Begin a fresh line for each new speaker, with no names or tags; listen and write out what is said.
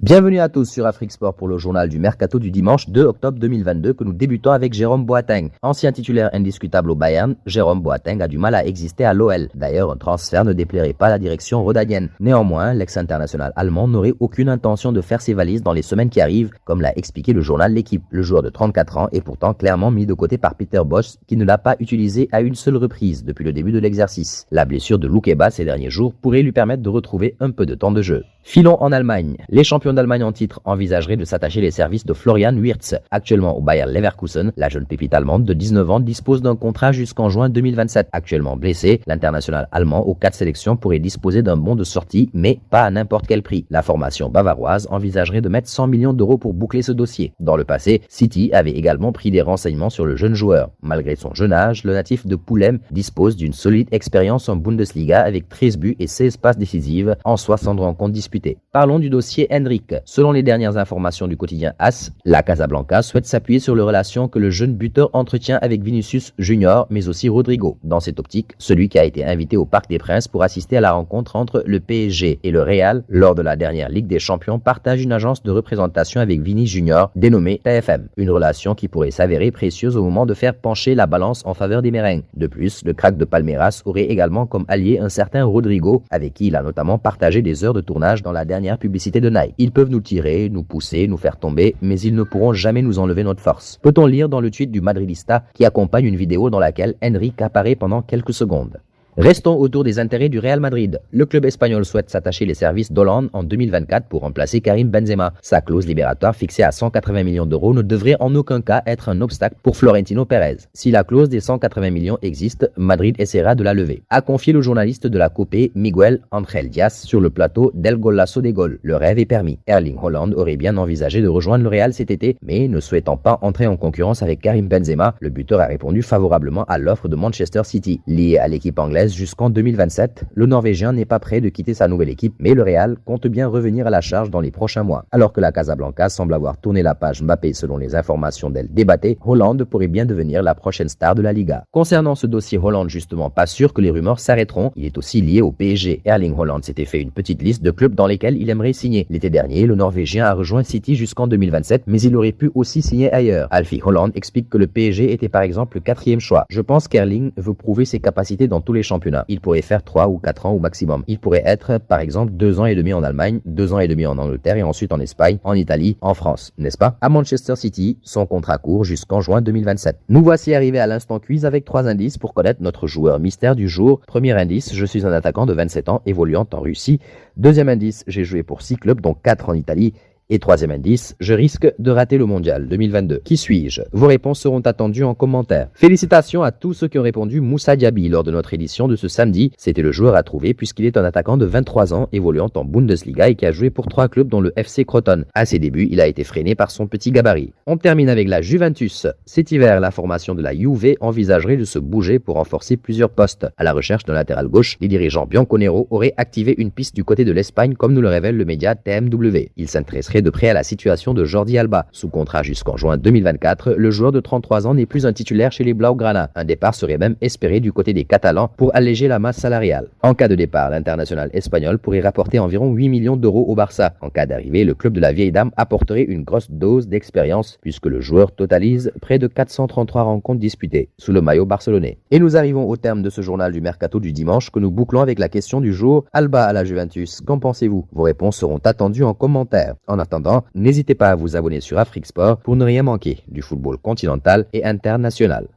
Bienvenue à tous sur Afrique Sport pour le journal du Mercato du dimanche 2 octobre 2022 que nous débutons avec Jérôme Boateng. Ancien titulaire indiscutable au Bayern, Jérôme Boateng a du mal à exister à l'OL. D'ailleurs, un transfert ne déplairait pas la direction rhodanienne. Néanmoins, l'ex-international allemand n'aurait aucune intention de faire ses valises dans les semaines qui arrivent, comme l'a expliqué le journal L'Équipe. Le joueur de 34 ans est pourtant clairement mis de côté par Peter Bosz, qui ne l'a pas utilisé à une seule reprise depuis le début de l'exercice. La blessure de Loukeba ces derniers jours pourrait lui permettre de retrouver un peu de temps de jeu. Filons en Allemagne. Les champions d'Allemagne en titre envisageraient de s'attacher les services de Florian Wirtz. Actuellement au Bayer Leverkusen, la jeune pépite allemande de 19 ans dispose d'un contrat jusqu'en juin 2027. Actuellement blessé, l'international allemand aux 4 sélections pourrait disposer d'un bon de sortie, mais pas à n'importe quel prix. La formation bavaroise envisagerait de mettre 100 millions d'euros pour boucler ce dossier. Dans le passé, City avait également pris des renseignements sur le jeune joueur. Malgré son jeune âge, le natif de Poulem dispose d'une solide expérience en Bundesliga avec 13 buts et 16 passes décisives en 60 rencontres disputées. Parlons du dossier Henrik. Selon les dernières informations du quotidien AS, la Casablanca souhaite s'appuyer sur les relations que le jeune buteur entretient avec Vinicius Junior, mais aussi Rodrigo. Dans cette optique, celui qui a été invité au Parc des Princes pour assister à la rencontre entre le PSG et le Real lors de la dernière Ligue des Champions partage une agence de représentation avec Vini Junior dénommée TFM. Une relation qui pourrait s'avérer précieuse au moment de faire pencher la balance en faveur des Merengues. De plus, le crack de Palmeiras aurait également comme allié un certain Rodrigo, avec qui il a notamment partagé des heures de tournage dans la dernière publicité de Nike. Ils peuvent nous tirer, nous pousser, nous faire tomber, mais ils ne pourront jamais nous enlever notre force. Peut-on lire dans le tweet du Madridista qui accompagne une vidéo dans laquelle Henrik apparaît pendant quelques secondes. Restons autour des intérêts du Real Madrid. Le club espagnol souhaite s'attacher les services d'Hollande en 2024 pour remplacer Karim Benzema. Sa clause libératoire fixée à 180 millions d'euros ne devrait en aucun cas être un obstacle pour Florentino Pérez. Si la clause des 180 millions existe, Madrid essaiera de la lever, a confié le journaliste de la Copé Miguel Ángel Díaz sur le plateau d'El Golazo de Gol. Le rêve est permis. Erling Haaland aurait bien envisagé de rejoindre le Real cet été, mais ne souhaitant pas entrer en concurrence avec Karim Benzema, le buteur a répondu favorablement à l'offre de Manchester City. Lié à l'équipe anglaise jusqu'en 2027, le Norvégien n'est pas prêt de quitter sa nouvelle équipe, mais le Real compte bien revenir à la charge dans les prochains mois. Alors que la Casablanca semble avoir tourné la page Mbappé selon les informations d'El Débatté, Haaland pourrait bien devenir la prochaine star de la Liga. Concernant ce dossier Haaland, justement pas sûr que les rumeurs s'arrêteront, il est aussi lié au PSG. Erling Haaland s'était fait une petite liste de clubs dans lesquels il aimerait signer. L'été dernier, le Norvégien a rejoint City jusqu'en 2027, mais il aurait pu aussi signer ailleurs. Alfie Haaland explique que le PSG était par exemple le 4e choix. Je pense qu'Erling veut prouver ses capacités dans tous les championnats. Il pourrait faire 3 ou 4 ans au maximum. Il pourrait être, par exemple, 2 ans et demi en Allemagne, 2 ans et demi en Angleterre et ensuite en Espagne, en Italie, en France, n'est-ce pas? À Manchester City, son contrat court jusqu'en juin 2027. Nous voici arrivés à l'instant quiz avec 3 indices pour connaître notre joueur mystère du jour. Premier indice, je suis un attaquant de 27 ans évoluant en Russie. Deuxième indice, j'ai joué pour 6 clubs, dont 4 en Italie. Et troisième indice, je risque de rater le mondial 2022. Qui suis-je? Vos réponses seront attendues en commentaire. Félicitations à tous ceux qui ont répondu Moussa Diaby lors de notre édition de ce samedi. C'était le joueur à trouver puisqu'il est un attaquant de 23 ans évoluant en Bundesliga et qui a joué pour 3 clubs dont le FC Crotone. À ses débuts, il a été freiné par son petit gabarit. On termine avec la Juventus. Cet hiver, la formation de la Juve envisagerait de se bouger pour renforcer plusieurs postes. À la recherche d'un latéral gauche, les dirigeants Bianconero auraient activé une piste du côté de l'Espagne comme nous le révèle le média TMW. Il s'intéresserait de près à la situation de Jordi Alba. Sous contrat jusqu'en juin 2024, le joueur de 33 ans n'est plus un titulaire chez les Blaugrana. Un départ serait même espéré du côté des Catalans pour alléger la masse salariale. En cas de départ, l'international espagnol pourrait rapporter environ 8 millions d'euros au Barça. En cas d'arrivée, le club de la vieille dame apporterait une grosse dose d'expérience puisque le joueur totalise près de 433 rencontres disputées sous le maillot barcelonais. Et nous arrivons au terme de ce journal du Mercato du dimanche que nous bouclons avec la question du jour. Alba à la Juventus, qu'en pensez-vous? Vos réponses seront attendues en commentaire. En attendant, n'hésitez pas à vous abonner sur Afrique Sport pour ne rien manquer du football continental et international.